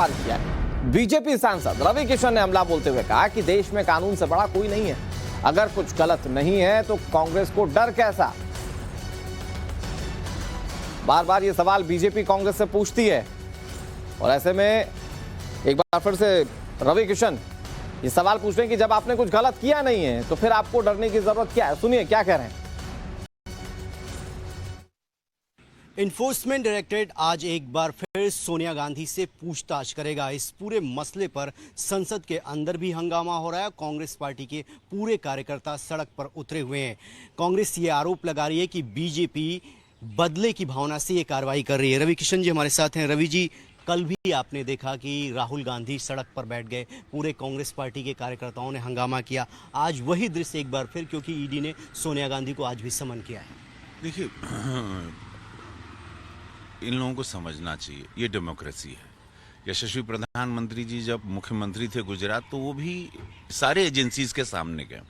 सवाल किया है। बीजेपी सांसद रवि किशन ने हमला बोलते हुए कहा कि देश में कानून से बड़ा कोई नहीं है, अगर कुछ गलत नहीं है तो कांग्रेस को डर कैसा। बार बार ये सवाल बीजेपी कांग्रेस से पूछती है और ऐसे में एक बार फिर से रवि किशन ये सवाल पूछ रहे हैं कि जब आपने कुछ गलत किया नहीं है तो फिर आपको डरने की जरूरत क्या है। सुनिए क्या कह रहे हैं। इन्फोर्समेंट डायरेक्टरेट आज एक बार फिर सोनिया गांधी से पूछताछ करेगा। इस पूरे मसले पर संसद के अंदर भी हंगामा हो रहा है। कांग्रेस पार्टी के पूरे कार्यकर्ता सड़क पर उतरे हुए हैं। कांग्रेस ये आरोप लगा रही है कि बीजेपी बदले की भावना से ये कार्रवाई कर रही है। रवि किशन जी हमारे साथ हैं। रवि जी, कल भी आपने देखा कि राहुल गांधी सड़क पर बैठ गए, पूरे कांग्रेस पार्टी के कार्यकर्ताओं ने हंगामा किया। आज वही दृश्य एक बार फिर, क्योंकि ईडी ने सोनिया गांधी को आज भी समन किया है। देखिए, इन लोगों को समझना चाहिए ये डेमोक्रेसी है। यशस्वी प्रधानमंत्री जी जब मुख्यमंत्री थे गुजरात, तो वो भी सारे एजेंसीज के सामने गए।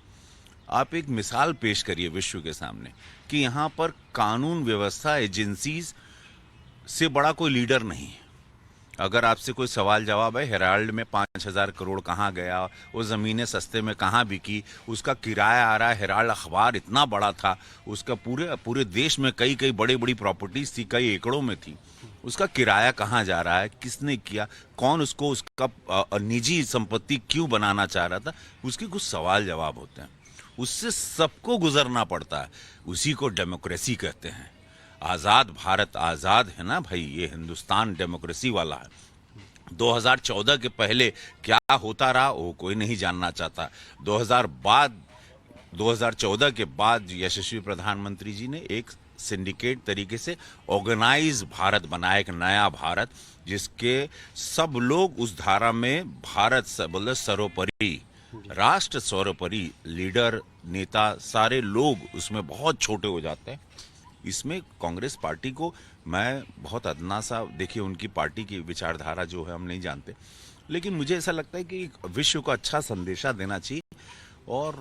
आप एक मिसाल पेश करिए विश्व के सामने कि यहाँ पर कानून व्यवस्था एजेंसीज से बड़ा कोई लीडर नहीं है। अगर आपसे कोई सवाल जवाब है, हेराल्ड में 5,000 करोड़ कहाँ गया, वो ज़मीनें सस्ते में कहाँ बिकी, उसका किराया आ रहा है। हेराल्ड अखबार इतना बड़ा था, उसका पूरे देश में कई बड़ी प्रॉपर्टीज थी, कई एकड़ों में थी। उसका किराया कहाँ जा रहा है, किसने किया, कौन उसको उसका निजी संपत्ति क्यों बनाना चाह रहा था, उसके कुछ सवाल जवाब होते हैं। उससे सबको गुजरना पड़ता है। उसी को डेमोक्रेसी कहते हैं। आज़ाद भारत आज़ाद है ना भाई, ये हिंदुस्तान डेमोक्रेसी वाला है। 2014 के पहले क्या होता रहा वो कोई नहीं जानना चाहता। 2014 के बाद यशस्वी प्रधानमंत्री जी ने एक सिंडिकेट तरीके से ऑर्गेनाइज भारत बनाया, एक नया भारत, जिसके सब लोग उस धारा में भारत बोले सर्वोपरि, राष्ट्र सर्वोपरि, लीडर नेता सारे लोग उसमें बहुत छोटे हो जाते हैं। इसमें कांग्रेस पार्टी को मैं बहुत अदना सा, देखिए उनकी पार्टी की विचारधारा जो है हम नहीं जानते, लेकिन मुझे ऐसा लगता है कि विश्व को अच्छा संदेशा देना चाहिए। और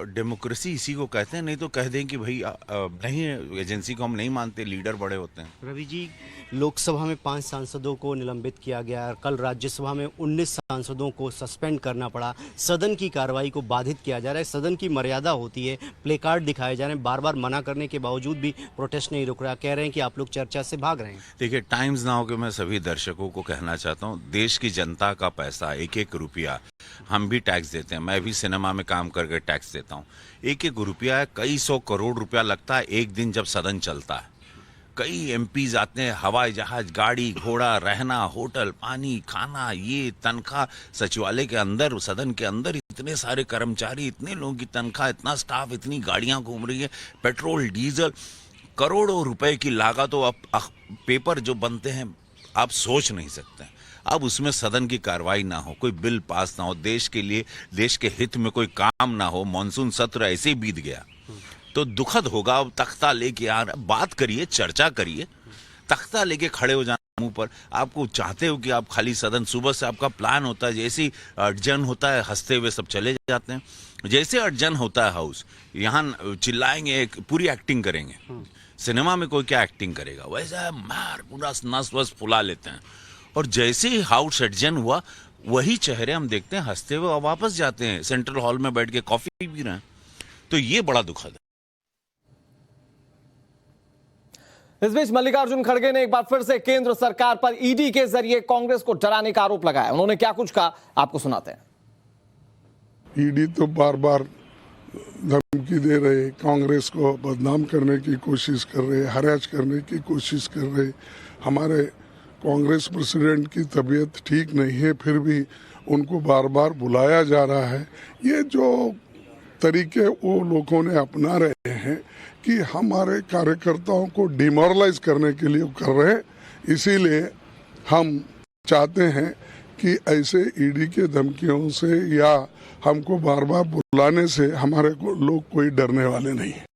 डेमोक्रेसी इसी को कहते हैं। नहीं तो कह दें कि भाई नहीं, एजेंसी को हम नहीं मानते, लीडर बड़े होते हैं। रवि जी, लोकसभा में 5 सांसदों को निलंबित किया गया। कल राज्यसभा में 19 सांसदों को सस्पेंड करना पड़ा। सदन की कार्रवाई को बाधित किया जा रहा है। सदन की मर्यादा होती है, प्ले कार्ड दिखाए जा रहे हैं। बार बार मना करने के बावजूद भी प्रोटेस्ट नहीं रुक रहा। कह रहे हैं कि आप लोग चर्चा से भाग रहे हैं। देखिए, टाइम्स नाउ के मैं सभी दर्शकों को कहना चाहता हूँ, देश की जनता का पैसा, एक रुपया हम भी टैक्स देते हैं। मैं भी सिनेमा में काम करके टैक्स देता हूँ। एक रुपया है, कई 100 करोड़ रुपया लगता है एक दिन जब सदन चलता है। कई एमपीज आते हैं, हवाई जहाज, गाड़ी घोड़ा, रहना, होटल, पानी, खाना, ये तनख्वाह, सचिवालय के अंदर, सदन के अंदर इतने सारे कर्मचारी, इतने लोगों की तनख्वाह, इतना स्टाफ, इतनी गाड़ियां घूम रही है, पेट्रोल डीजल, करोड़ों रुपए की लागत। तो अब पेपर जो बनते हैं आप सोच नहीं सकते। अब उसमें सदन की कार्रवाई ना हो, कोई बिल पास ना हो, देश के लिए, देश के हित में कोई काम ना हो, मॉनसून सत्र ऐसे ही बीत गया तो दुखद होगा। अब तख्ता लेके बात करिए, चर्चा करिए, तख्ता लेके खड़े हो जाना मुंह पर। आपको चाहते हो कि आप खाली सदन, सुबह से आपका प्लान होता है, जैसे ही अड़जन होता है हंसते हुए सब चले जाते हैं। जैसे अड़जन होता है हाउस, यहाँ चिल्लाएंगे, पूरी एक्टिंग करेंगे। सिनेमा में कोई क्या एक्टिंग करेगा, वैसा मार पूरा नस वस फुला लेते हैं। और जैसे ही हाउस एडजन हुआ, वही चेहरे हम देखते हैं हंसते हुए वापस जाते हैं, सेंट्रल हॉल में बैठ के कॉफी पी रहे हैं। तो ये बड़ा दुखद है। इस बीच मल्लिकार्जुन खड़गे ने एक बार फिर से केंद्र सरकार पर ईडी के जरिए कांग्रेस को डराने का आरोप लगाया। उन्होंने क्या कुछ कहा, आपको सुनाते हैं। ईडी तो बार बार धमकी दे रहे, कांग्रेस को बदनाम करने की कोशिश कर रहे, हराज करने की कोशिश कर रहे। हमारे कांग्रेस प्रेसिडेंट की तबीयत ठीक नहीं है, फिर भी उनको बार बार बुलाया जा रहा है। ये जो तरीके वो लोगों ने अपना रहे हैं कि हमारे कार्यकर्ताओं को डिमोरलाइज करने के लिए कर रहे हैं। इसीलिए हम चाहते हैं कि ऐसे ईडी के धमकियों से या हमको बार बार बुलाने से हमारे लोग कोई डरने वाले नहीं है।